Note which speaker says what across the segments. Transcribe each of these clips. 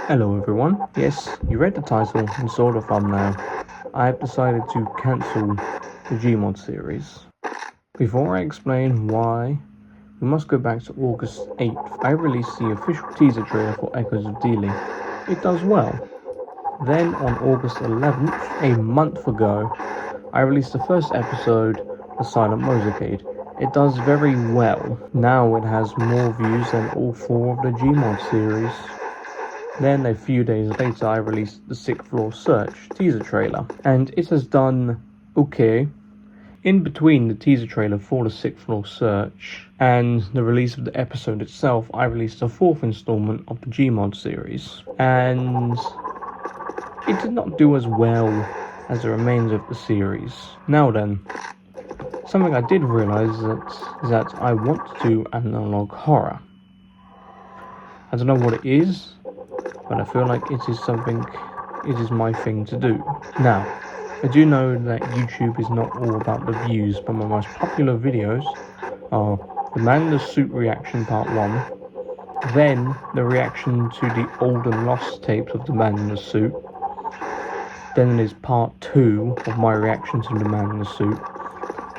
Speaker 1: Hello everyone. Yes, you read the title and saw the thumbnail. I have decided to cancel the Gmod series. Before I explain why, we must go back to August 8th. I released the official teaser trailer for Echoes of Dealey. It does well. Then on August 11th, a month ago, I released the first episode, The Silent Motorcade. It does very well. Now it has more views than all 4 of the Gmod series. Then a few days later I released the Sixth Floor Search teaser trailer, and it has done okay. In between the teaser trailer for the Sixth Floor Search and the release of the episode itself, I released the 4th installment of the Gmod series, and it did not do as well as the remainder of the series. Now then, something I did realise is that I want to do analog horror. I don't know what it is, but I feel like it is my thing to do. Now, I do know that YouTube is not all about the views, but my most popular videos are the Man in the Suit reaction part 1, then the reaction to the old and lost tapes of the Man in the Suit, then there's part 2 of my reaction to the Man in the Suit,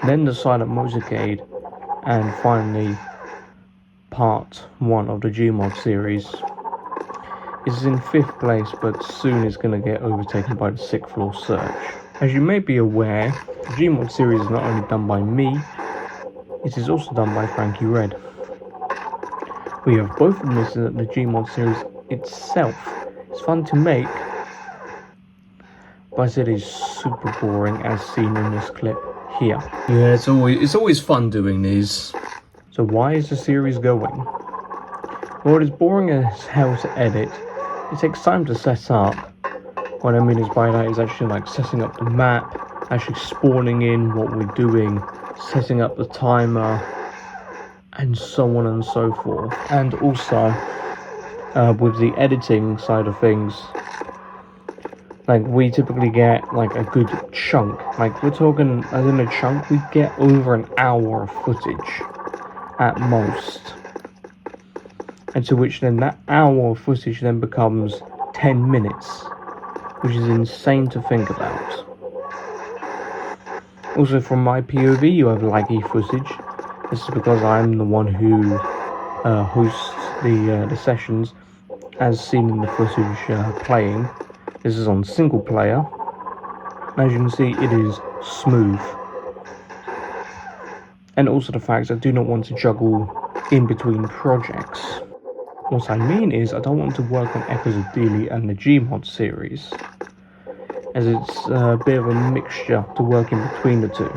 Speaker 1: then the Silent Motorcade, and finally part 1 of the Gmod series. It's in 5th place, but soon is going to get overtaken by the Sixth Floor Search. As you may be aware, the Gmod series is not only done by me, it is also done by Frankie Red. We have both admitted that the Gmod series itself is fun to make, but it is super boring as seen in this clip here. Yeah, it's always fun doing these. So why is the series going? Well, it is boring as hell to edit. It takes time to set up. What I mean is by that is actually like setting up the map, actually spawning in what we're doing, setting up the timer, and so on and so forth. And also, with the editing side of things, like we typically get like a good chunk. Like we're talking, as in a chunk, we get over an hour of footage at most. And to which then that hour of footage then becomes 10 minutes, which is insane to think about. Also, from my POV, you have laggy footage. This is because I'm the one who hosts the sessions, as seen in the footage playing. This is on single player. As you can see, it is smooth. And also the fact I do not want to juggle in between projects. What I mean is, I don't want to work on Echoes of Dealey and the Gmod series, as it's a bit of a mixture to work in between the two.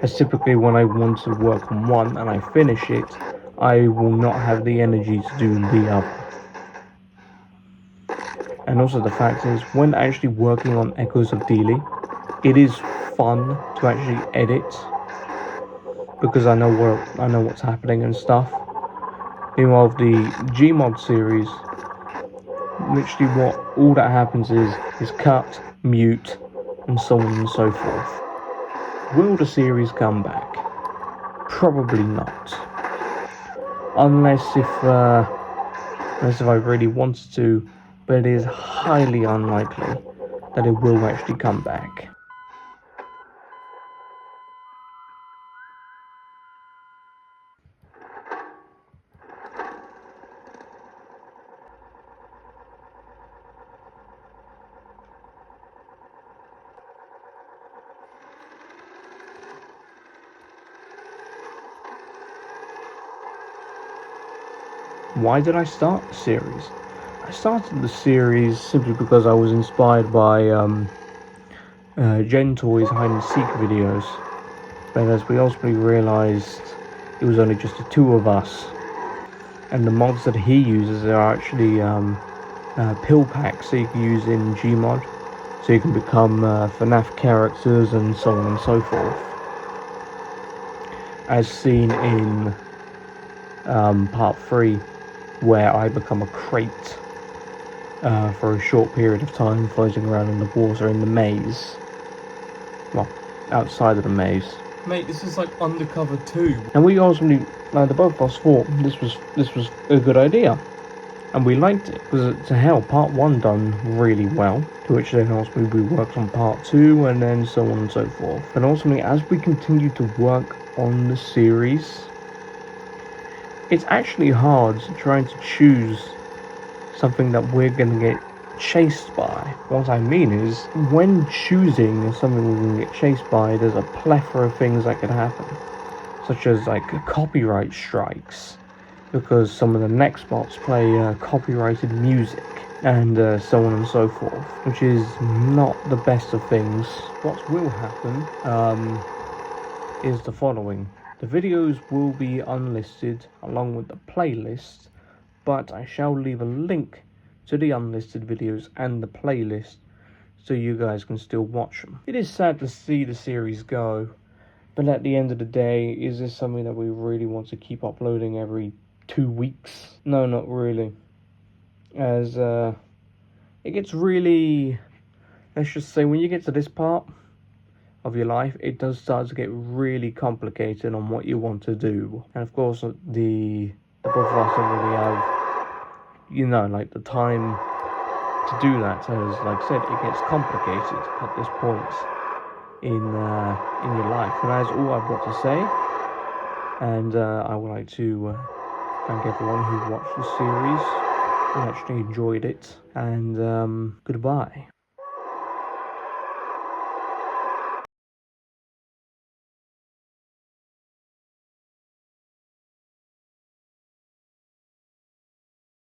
Speaker 1: As typically when I want to work on one and I finish it, I will not have the energy to do the other. And also the fact is, when actually working on Echoes of Dealey, it is fun to actually edit, because I know what's happening and stuff. Meanwhile, the Gmod series, literally all that happens is cut, mute, and so on and so forth. Will the series come back? Probably not. Unless if I really wanted to, but it is highly unlikely that it will actually come back. Why did I start the series? I started the series simply because I was inspired by Gen Toy's hide and seek videos, but as we ultimately realised, it was only just the 2 of us, and the mods that he uses are actually pill packs that you can use in Gmod, so you can become FNAF characters and so on and so forth, as seen in part 3, where I become a crate for a short period of time, floating around in the water in the maze. Well, outside of the maze. Mate, this is like Undercover 2. And we ultimately, the both of us thought this was a good idea. And we liked it, because to hell, part 1 done really well, to which then also we worked on part 2, and then so on and so forth. But ultimately, as we continue to work on the series, it's actually hard trying to choose something that we're going to get chased by. What I mean is, when choosing something we're going to get chased by, there's a plethora of things that could happen, such as like copyright strikes, because some of the next bots play copyrighted music, and so on and so forth, which is not the best of things. What will happen is the following. The videos will be unlisted along with the playlist, but I shall leave a link to the unlisted videos and the playlist so you guys can still watch them. It is sad to see the series go, but at the end of the day, is this something that we really want to keep uploading every 2 weeks? No, not really. As it gets really, let's just say, when you get to this part of your life, it does start to get really complicated on what you want to do. And of course, the both of us don't really have, like the time to do that. As like I said, it gets complicated at this point in your life. And that's all I've got to say. And I would like to thank everyone who watched the series and actually enjoyed it. And goodbye.